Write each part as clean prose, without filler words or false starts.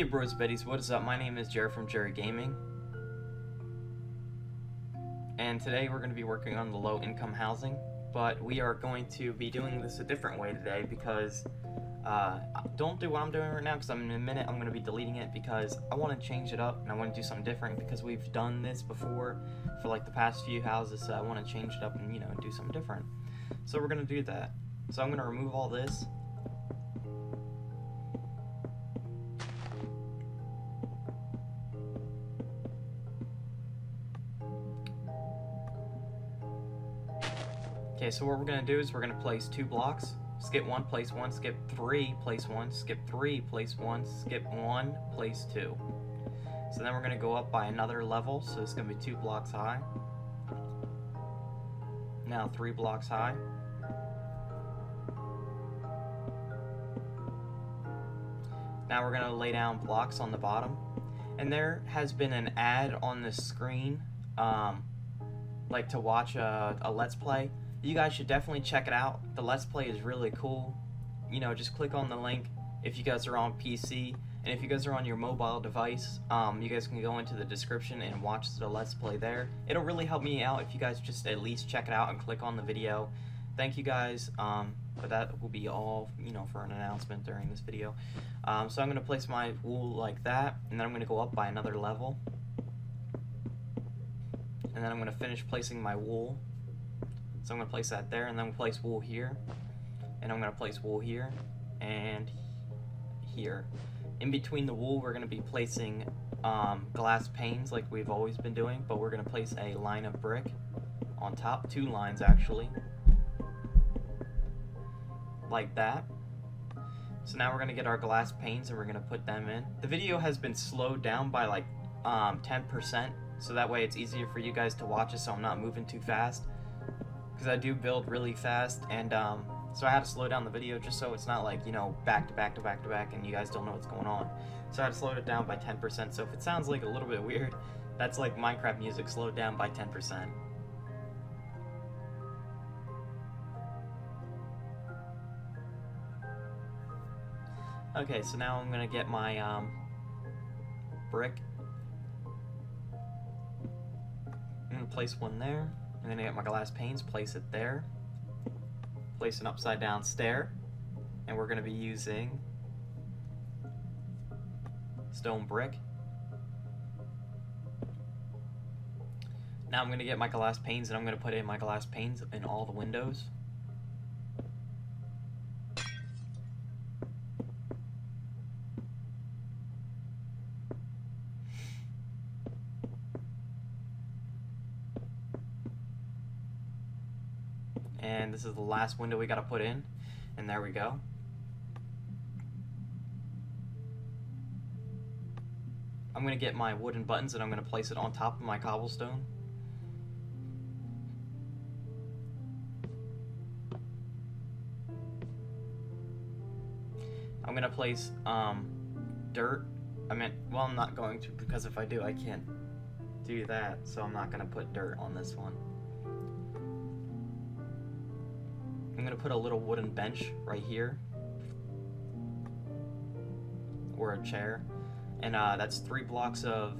bros, betties, what is up? My name is Jared from Jarid Gaming, and today we're going to be working on the low income housing, but we are going to be doing this a different way today because don't do what I'm doing right now, because in a minute I'm going to be deleting it because I want to change it up and I want to do something different because we've done this before for like the past few houses, so I want to change it up and do something different. So we're going to do that. So I'm going to remove all this. Okay, so what we're going to do is we're going to place 2 blocks. Skip 1, place 1, skip 3, place 1, skip 3, place 1, skip 1, place 2. So then we're going to go up by another level, so it's going to be 2 blocks high. Now 3 blocks high. Now we're going to lay down blocks on the bottom. And there has been an ad on the screen, like to watch a Let's Play. You guys should definitely check it out. The Let's Play is really cool. Just click on the link if you guys are on PC, and if you guys are on your mobile device, you guys can go into the description and watch the Let's Play there. It'll really help me out if you guys just at least check it out and click on the video. Thank you guys, but that will be all, for an announcement during this video. So I'm going to place my wool like that, and then I'm going to go up by another level. And then I'm going to finish placing my wool. So I'm going to place that there, and then I'm going to place wool here, and I'm going to place wool here, and here. In between the wool, we're going to be placing glass panes like we've always been doing, but we're going to place a line of brick on top, 2 lines actually, like that. So now we're going to get our glass panes and we're going to put them in. The video has been slowed down by like 10%, so that way it's easier for you guys to watch it, so I'm not moving too fast. Because I do build really fast, and so I had to slow down the video just so it's not like, back to back to back to back and you guys don't know what's going on. So I had to slow it down by 10%, so if it sounds like a little bit weird, that's like Minecraft music slowed down by 10%. Okay, so now I'm going to get my brick. I'm going to place one there. I'm going to get my glass panes, place it there, place an upside down stair, and we're going to be using stone brick. Now I'm going to get my glass panes and I'm going to put in my glass panes in all the windows. And this is the last window we gotta put in, and there we go. I'm gonna get my wooden buttons and I'm gonna place it on top of my cobblestone. I'm gonna place dirt. Well, I'm not going to, because if I do, I can't do that, so I'm not gonna put dirt on this one. I'm going to put a little wooden bench right here, or a chair, and that's 3 blocks of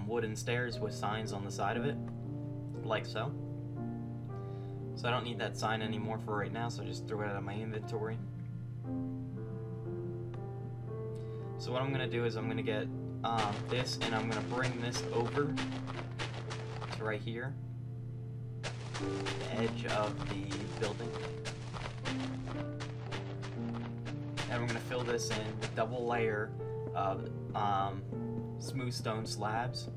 wooden stairs with signs on the side of it, like so. So I don't need that sign anymore for right now, so I just threw it out of my inventory. So what I'm going to do is I'm going to get this, and I'm going to bring this over to right here, the edge of the building, and we're going to fill this in with double layer of smooth stone slabs,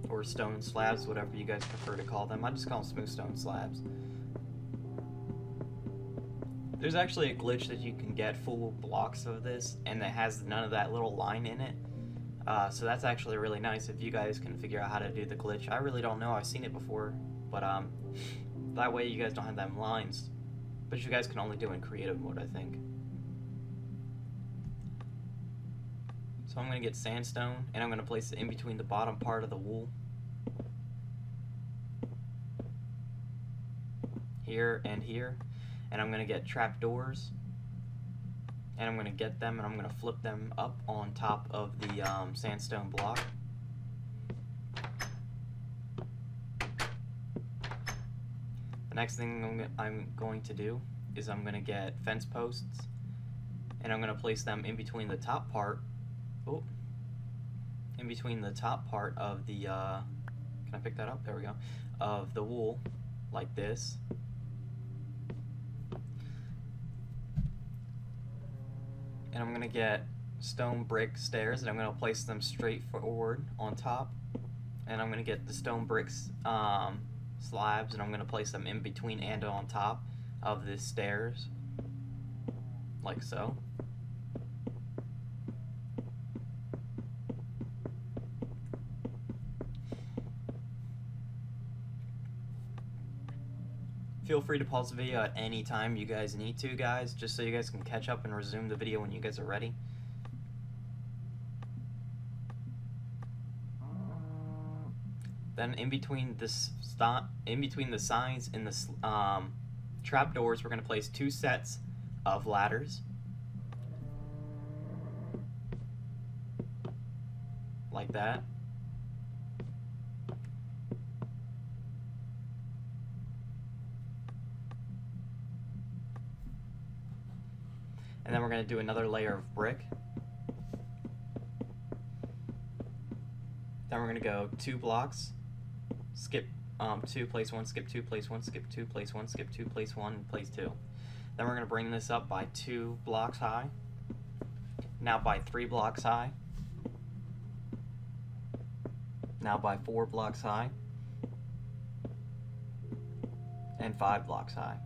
or stone slabs, whatever you guys prefer to call them. I just call them smooth stone slabs. There's actually a glitch that you can get full blocks of this and that has none of that little line in it. So that's actually really nice if you guys can figure out how to do the glitch. I really don't know, I've seen it before, but that way you guys don't have them lines. But you guys can only do it in creative mode, I think. So I'm going to get sandstone, and I'm going to place it in between the bottom part of the wool. Here and here. and I'm going to get trapdoors, and I'm going to get them and I'm going to flip them up on top of the sandstone block. The next thing I'm going to do is I'm going to get fence posts, and I'm going to place them in between the top part, in between the top part of the, can I pick that up? There we go. Of the wool, like this. And I'm going to get stone brick stairs, and I'm going to place them straight forward on top. And I'm going to get the stone bricks slabs, and I'm going to place them in between and on top of the stairs, like so. Feel free to pause the video at any time you guys need to, guys, just so you guys can catch up and resume the video when you guys are ready. Then in between the signs and the trapdoors, we're going to place 2 sets of ladders, like that. And then we're going to do another layer of brick. Then we're going to go 2 blocks, skip 2, place 1, skip 2, place 1, skip 2, place 1, skip 2, place 1, and place 2. Then we're going to bring this up by 2 blocks high, now by 3 blocks high, now by 4 blocks high, and 5 blocks high.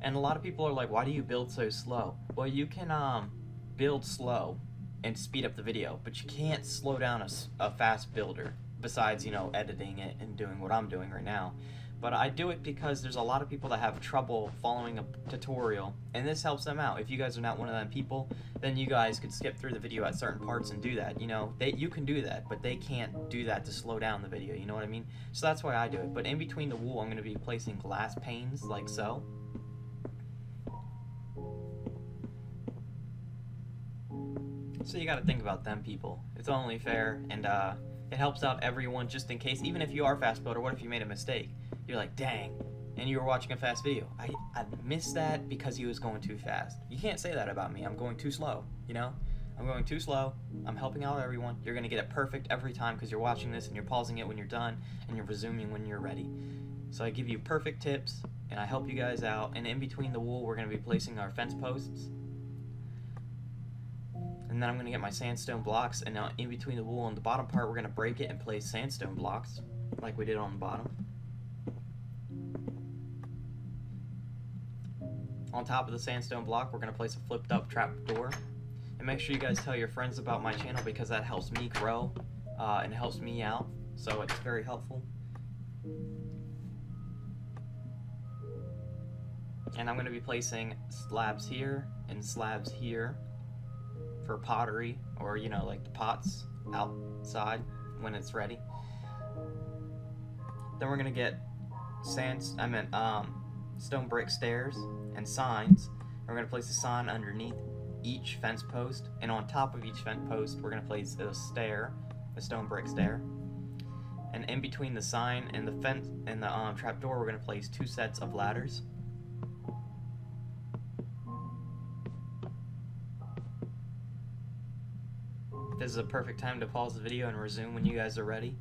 And a lot of people are like, why do you build so slow? Well, you can build slow and speed up the video, but you can't slow down a fast builder, besides, you know, editing it and doing what I'm doing right now. But I do it because there's a lot of people that have trouble following a tutorial, and this helps them out. If you guys are not one of them people, then you guys could skip through the video at certain parts and do that. You know, you can do that, but they can't do that to slow down the video, you know what I mean? So that's why I do it. But in between the wool, I'm going to be placing glass panes, like so. So you gotta think about them people. It's only fair, and it helps out everyone, just in case. Even if you are a fast builder, what if you made a mistake? You're like, dang, and you were watching a fast video. I missed that because he was going too fast. You can't say that about me. I'm going too slow, you know? I'm going too slow. I'm helping out everyone. You're gonna get it perfect every time because you're watching this and you're pausing it when you're done and you're resuming when you're ready. So I give you perfect tips and I help you guys out. And in between the wool, we're gonna be placing our fence posts. And then I'm going to get my sandstone blocks, and now in between the wool and the bottom part, we're going to break it and place sandstone blocks, like we did on the bottom. On top of the sandstone block, we're going to place a flipped up trap door. And make sure you guys tell your friends about my channel, because that helps me grow and helps me out, so it's very helpful. And I'm going to be placing slabs here and slabs here for pottery, or, you know, like the pots outside when it's ready. Then we're gonna get stone brick stairs and signs. We're gonna place a sign underneath each fence post, and on top of each fence post we're gonna place a stone brick stair. And in between the sign and the fence and the trapdoor, we're gonna place 2 sets of ladders. This is a perfect time to pause the video and resume when you guys are ready.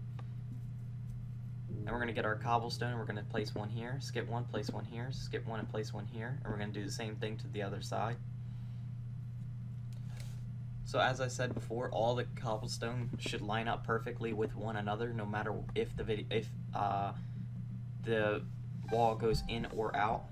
And we're going to get our cobblestone, and we're going to place 1 here, skip 1, place 1 here, skip 1 and place 1 here, and we're going to do the same thing to the other side. So as I said before, all the cobblestone should line up perfectly with one another, no matter if the wall goes in or out.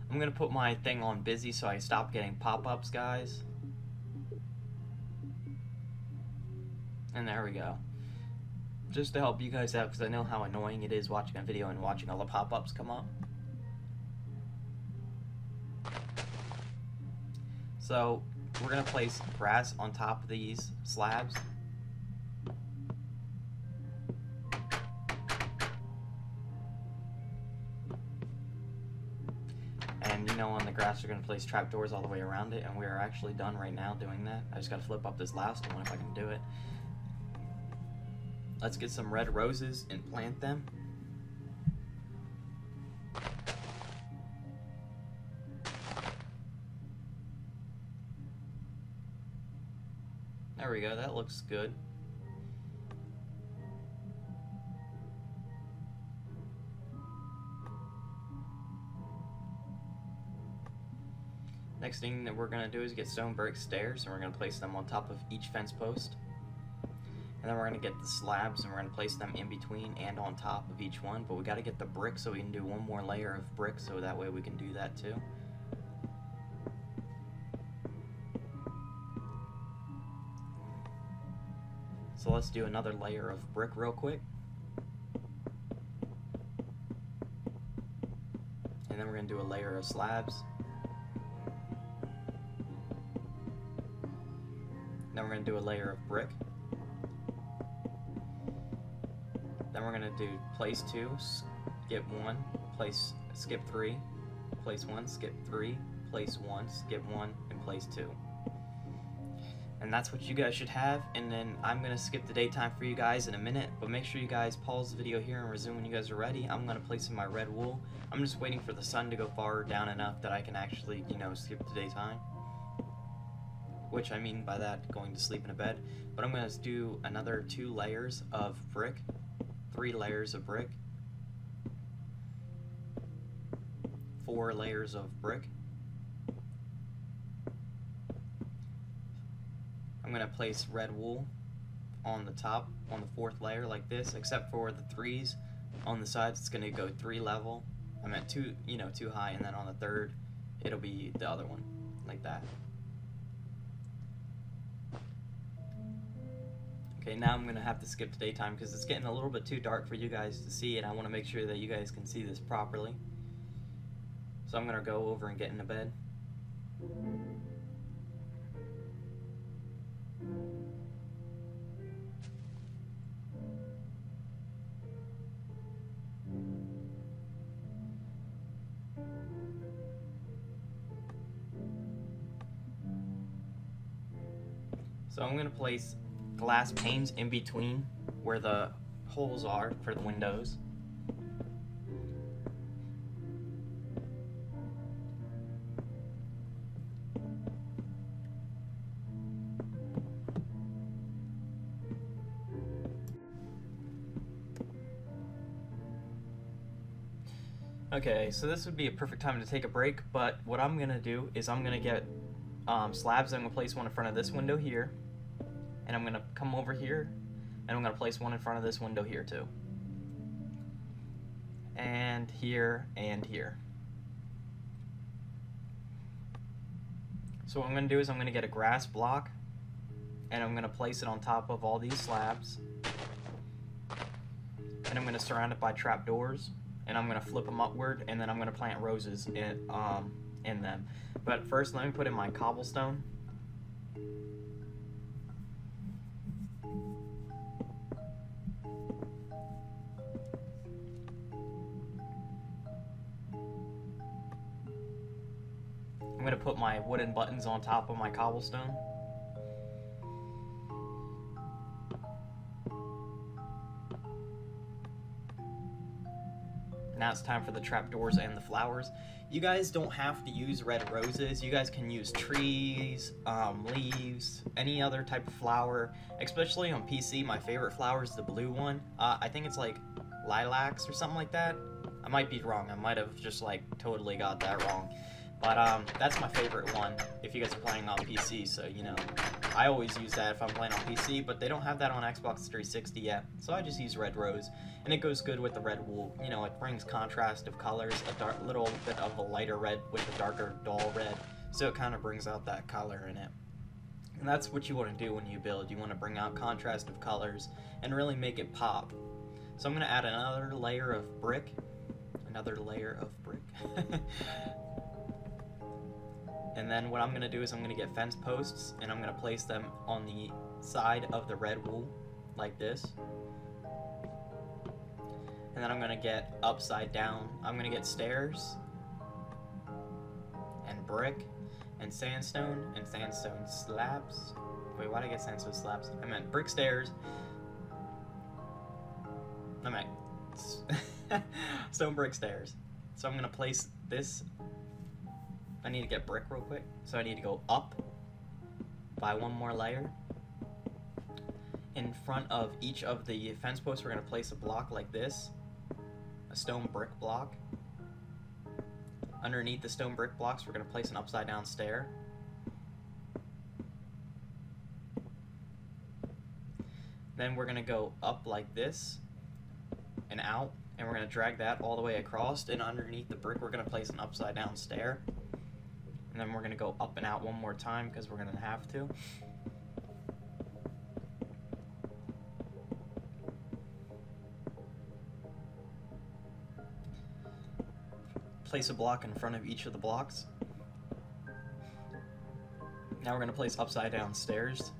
I'm gonna put my thing on busy so I stop getting pop-ups, guys. And there we go. Just to help you guys out, because I know how annoying it is watching a video and watching all the pop-ups come up. So we're gonna place grass on top of these slabs. And you know, on the grass we're gonna place trapdoors all the way around it, and we are actually done right now doing that. I just gotta flip up this last one if I can do it. Let's get some red roses and plant them. There we go, that looks good. Next thing that we're gonna do is get stone brick stairs, and we're gonna place them on top of each fence post. And then we're gonna get the slabs, and we're gonna place them in between and on top of each one. But we gotta get the brick so we can do one more layer of brick, so that way we can do that too. So let's do another layer of brick real quick. And then we're gonna do a layer of slabs. Then we're gonna do a layer of brick. Then we're gonna do place 2, skip 1, place, skip 3, place 1, skip 3, place 1, skip 1, and place 2. And that's what you guys should have. And then I'm gonna skip the daytime for you guys in a minute, but make sure you guys pause the video here and resume when you guys are ready. I'm gonna place in my red wool. I'm just waiting for the sun to go far down enough that I can actually, you know, skip the daytime. Which I mean by that, going to sleep in a bed. But I'm gonna do another 2 layers of brick, 3 layers of brick, 4 layers of brick. I'm gonna place red wool on the top, on the 4th layer like this, except for the 3s on the sides. It's gonna go 3 level. I meant 2, you know, 2 high, and then on the 3rd, it'll be the other one, like that. Okay, now I'm gonna have to skip to daytime because it's getting a little bit too dark for you guys to see, and I want to make sure that you guys can see this properly. So I'm gonna go over and get into bed. So I'm gonna place glass panes in between where the holes are for the windows. Okay, so this would be a perfect time to take a break, but what I'm gonna do is I'm gonna get slabs. I'm gonna place one in front of this window here, and I'm gonna come over here, and I'm gonna place one in front of this window here too, and here and here. So what I'm gonna do is I'm gonna get a grass block, and I'm gonna place it on top of all these slabs, and I'm gonna surround it by trapdoors, and I'm gonna flip them upward, and then I'm gonna plant roses in them. But first, let me put in my cobblestone. I'm gonna put my wooden buttons on top of my cobblestone. Now it's time for the trapdoors and the flowers. You guys don't have to use red roses. You guys can use trees, leaves, any other type of flower. Especially on PC, my favorite flower is the blue one. I think it's like lilacs or something like that. I might be wrong. I might have just like totally got that wrong. But that's my favorite one if you guys are playing on PC, so you know. I always use that if I'm playing on PC, but they don't have that on Xbox 360 yet, so I just use red rose, and it goes good with the red wool. You know, it brings contrast of colors, a little bit of a lighter red with a darker dull red, so it kind of brings out that color in it. And that's what you want to do when you build. You want to bring out contrast of colors and really make it pop. So I'm going to add another layer of brick. And then what I'm going to do is I'm going to get fence posts, and I'm going to place them on the side of the red wool, like this. And then I'm going to get upside down. I'm going to get stairs, and brick, and sandstone slabs. Wait, why did I get sandstone slabs? I meant brick stairs. I meant stone brick stairs. So I'm going to place this. I need to get brick real quick. So I need to go up by one more layer. In front of each of the fence posts, we're going to place a block like this. A stone brick block. Underneath the stone brick blocks, we're going to place an upside down stair. Then we're going to go up like this and out, and we're going to drag that all the way across, and underneath the brick we're going to place an upside down stair. And then we're going to go up and out one more time because we're going to have to. Place a block in front of each of the blocks. Now we're going to place upside down stairs.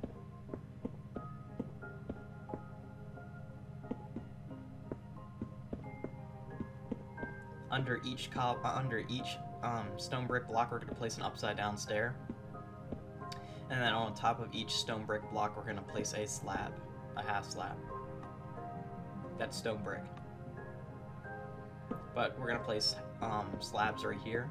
Under each stone brick block, we're going to place an upside down stair. And then on top of each stone brick block, we're going to place a slab, a half slab. That's stone brick. But we're going to place slabs right here.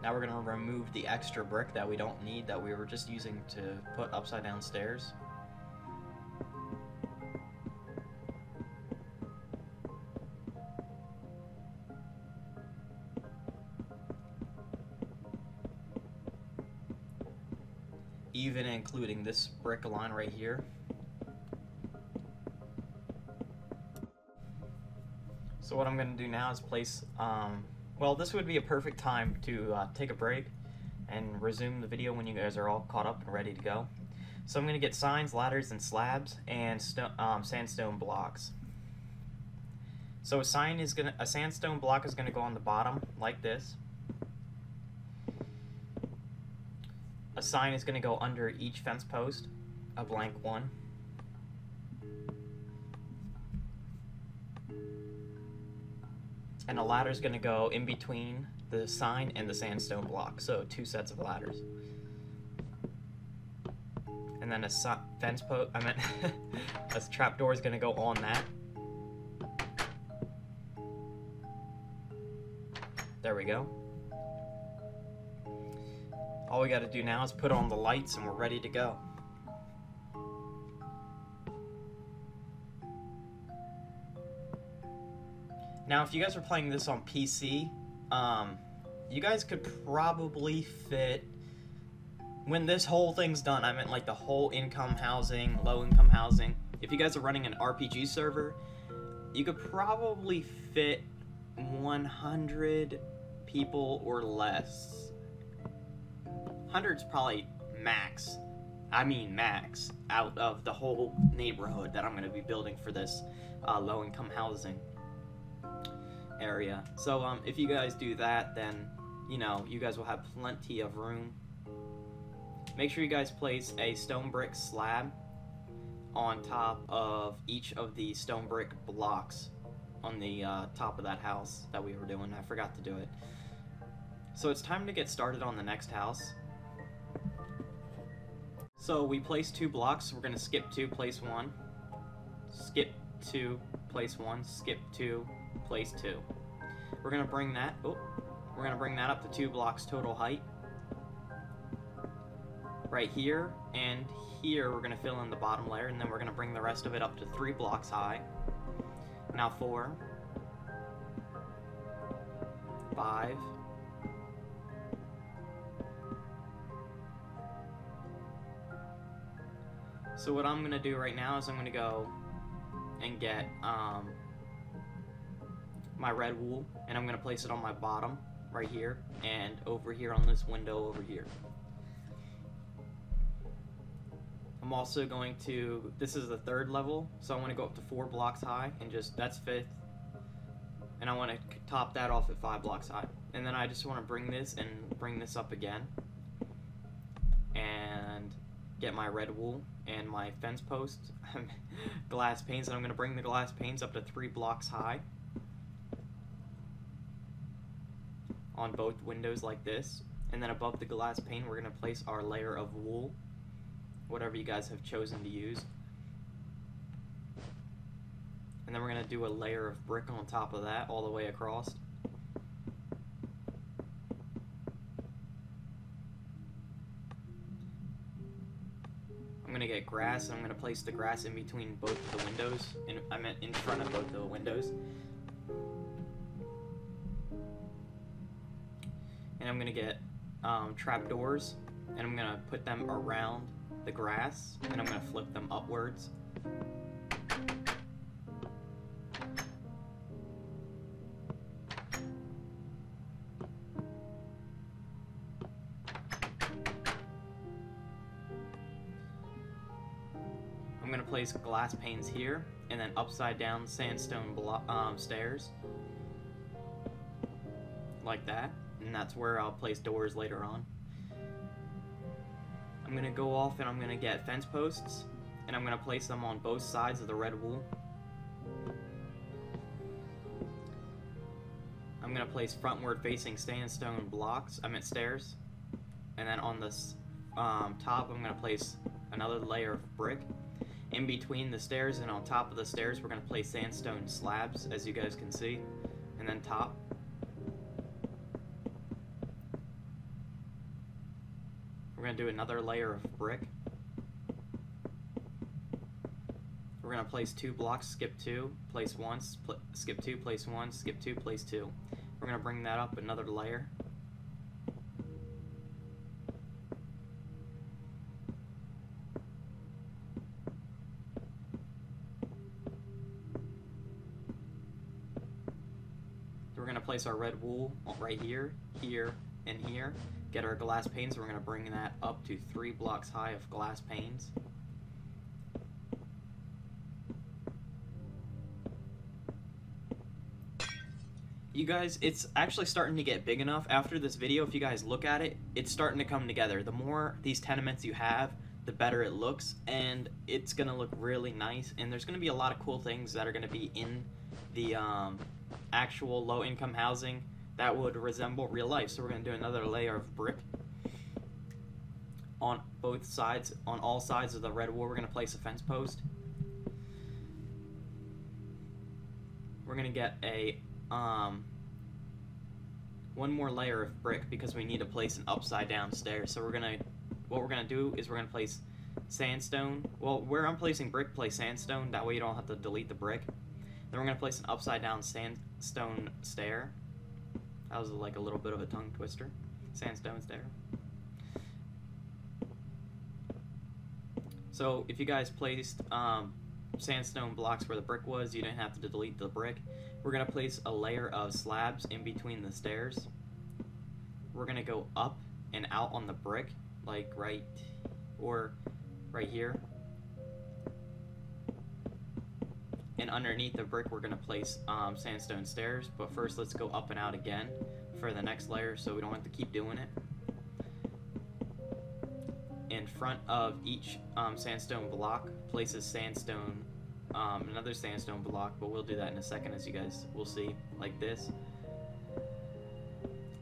Now we're going to remove the extra brick that we don't need, that we were just using to put upside down stairs. Even including this brick line right here. So what I'm going to do now is place, well, this would be a perfect time to take a break and resume the video when you guys are all caught up and ready to go. So I'm going to get signs, ladders, and slabs, and sandstone blocks. So a sandstone block is going to go on the bottom like this. A sign is going to go under each fence post, a blank one. And a ladder is going to go in between the sign and the sandstone block, so 2 sets of ladders. And then a fence post, a trapdoor is going to go on that. There we go. All we got to do now is put on the lights and we're ready to go. Now, if you guys are playing this on PC, you guys could probably fit, when this whole thing's done, I meant like the whole income housing, low income housing, if you guys are running an RPG server, you could probably fit 100 people or less. 100's probably max. I mean max, out of the whole neighborhood that I'm going to be building for this low-income housing area. So if you guys do that, then, you know, you guys will have plenty of room. Make sure you guys place a stone brick slab on top of each of the stone brick blocks on the top of that house that we were doing. I forgot to do it. So it's time to get started on the next house. So we placed 2 blocks. We're going to skip 2, place 1. Skip 2, place 1. Skip 2, place 2. We're going to bring that. We're going to bring that up to 2 blocks total height. Right here and here, we're going to fill in the bottom layer, and then we're going to bring the rest of it up to 3 blocks high. Now 4, 5. So what I'm going to do right now is I'm going to go and get my red wool, and I'm going to place it on my bottom right here and over here on this window over here. I'm also going to, this is the 3rd level, so I want to go up to 4 blocks high, and just, that's 5th, and I want to top that off at 5 blocks high. And then I just want to bring this up again, and get my red wool and my fence posts, glass panes, and I'm going to bring the glass panes up to 3 blocks high on both windows like this. And then above the glass pane, we're going to place our layer of wool, whatever you guys have chosen to use. And then we're going to do a layer of brick on top of that all the way across. I'm going to get grass, and I'm going to place the grass in between both of the windows. I meant in front of both of the windows. And I'm going to get trapdoors, and I'm going to put them around the grass, and I'm going to flip them upwards. I'm going to place glass panes here, and then upside down sandstone stairs, like that, and that's where I'll place doors later on. I'm going to go off and I'm going to get fence posts, and I'm going to place them on both sides of the red wool. I'm going to place frontward facing sandstone stairs, and then on this top I'm going to place another layer of brick. In between the stairs and on top of the stairs, we're going to place sandstone slabs, as you guys can see, and then top. We're going to do another layer of brick. We're going to place 2 blocks, skip 2, place 1, skip 2, place 1, skip 2, place 2. We're going to bring that up another layer. We're going to place our red wool right here, here, and here. Get our glass panes. We're going to bring that up to 3 blocks high of glass panes. You guys, it's actually starting to get big enough. After this video, if you guys look at it, it's starting to come together. The more these tenements you have, the better it looks, and it's going to look really nice. And there's going to be a lot of cool things that are going to be in the actual low-income housing that would resemble real life. So we're going to do another layer of brick on both sides. On all sides of the red wool, we're going to place a fence post. We're going to get a one more layer of brick because we need to place an upside down stairs. So what we're gonna do is we're gonna place sandstone. Well, where I'm placing brick, place sandstone. That way you don't have to delete the brick. Then we're gonna place an upside down sandstone stair. That was like a little bit of a tongue twister. Sandstone stair. So if you guys placed sandstone blocks where the brick was, you didn't have to delete the brick. We're going to place a layer of slabs in between the stairs. We're going to go up and out on the brick, like right here. And underneath the brick, we're going to place sandstone stairs. But first, let's go up and out again for the next layer so we don't have to keep doing it. In front of each sandstone block, places sandstone, another sandstone block, but we'll do that in a second, as you guys will see, like this.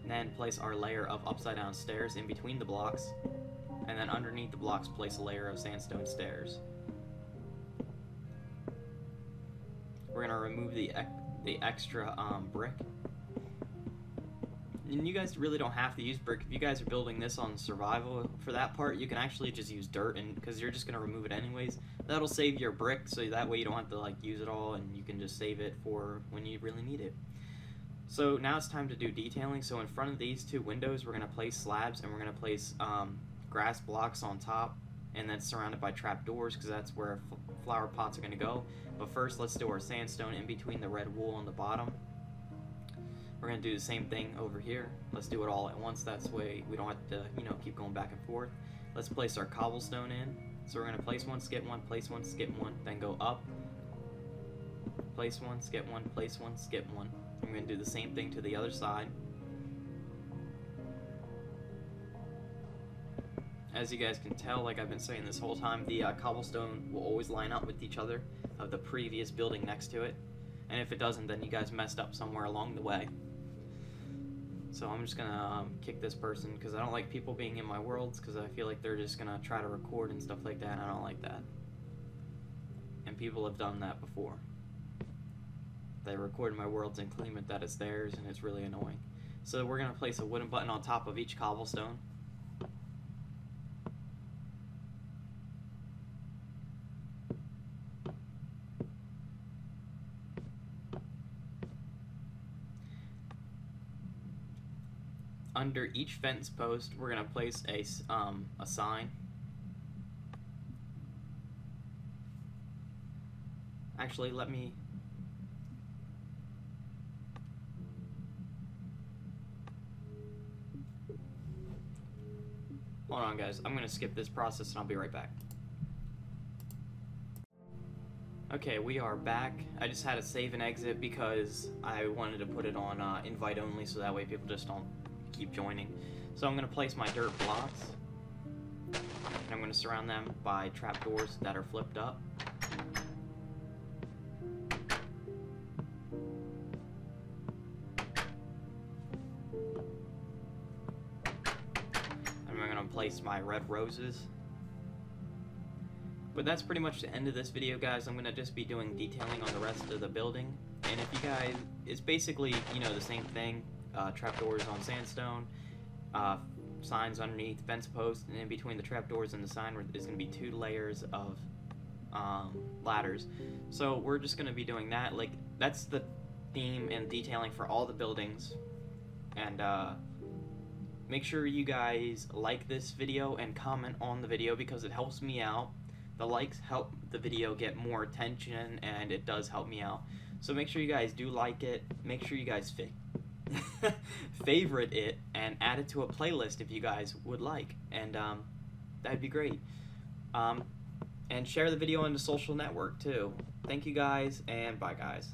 And then place our layer of upside down stairs in between the blocks, and then underneath the blocks place a layer of sandstone stairs. We're gonna remove the extra brick. And you guys really don't have to use brick. If you guys are building this on survival, for that part, you can actually just use dirt, and because you're just going to remove it anyways. That'll save your brick, so that way you don't have to like use it all, and you can just save it for when you really need it. So now it's time to do detailing. So in front of these 2 windows, we're going to place slabs, and we're going to place grass blocks on top, and then surrounded by trapdoors, because that's where flower pots are going to go. But first, let's do our sandstone in between the red wool on the bottom. We're going to do the same thing over here. Let's do it all at once. That's way we don't have to, keep going back and forth. Let's place our cobblestone in. So we're going to place 1, skip 1, place 1, skip 1, then go up. Place 1, skip 1, place 1, skip 1. I'm going to do the same thing to the other side. as you guys can tell, like I've been saying this whole time, the cobblestone will always line up with each other of the previous building next to it. And if it doesn't, then you guys messed up somewhere along the way. So I'm just gonna kick this person because I don't like people being in my worlds, because I feel like they're just gonna try to record and stuff like that, and I don't like that. And people have done that before. They record my worlds and claim it that it's theirs, and it's really annoying. So we're gonna place a wooden button on top of each cobblestone. Under each fence post, we're gonna place a sign. Actually, let me. Hold on, guys. I'm gonna skip this process, and I'll be right back. Okay, we are back. I just had to save and exit because I wanted to put it on invite only, so that way people just don't keep joining. So I'm going to place my dirt blocks, and I'm going to surround them by trapdoors that are flipped up. And I'm going to place my red roses. But that's pretty much the end of this video, guys. I'm going to just be doing detailing on the rest of the building. And if you guys, it's basically, you know, the same thing. Trapdoors on sandstone, signs underneath fence posts, and in between the trapdoors and the sign is going to be 2 layers of ladders. So we're just going to be doing that. Like, that's the theme and detailing for all the buildings. And make sure you guys like this video and comment on the video, because it helps me out. The likes help the video get more attention, and it does help me out. So make sure you guys do like it. Make sure you guys favorite it and add it to a playlist if you guys would like, and that'd be great. And share the video on the social network too. Thank you guys, and bye guys.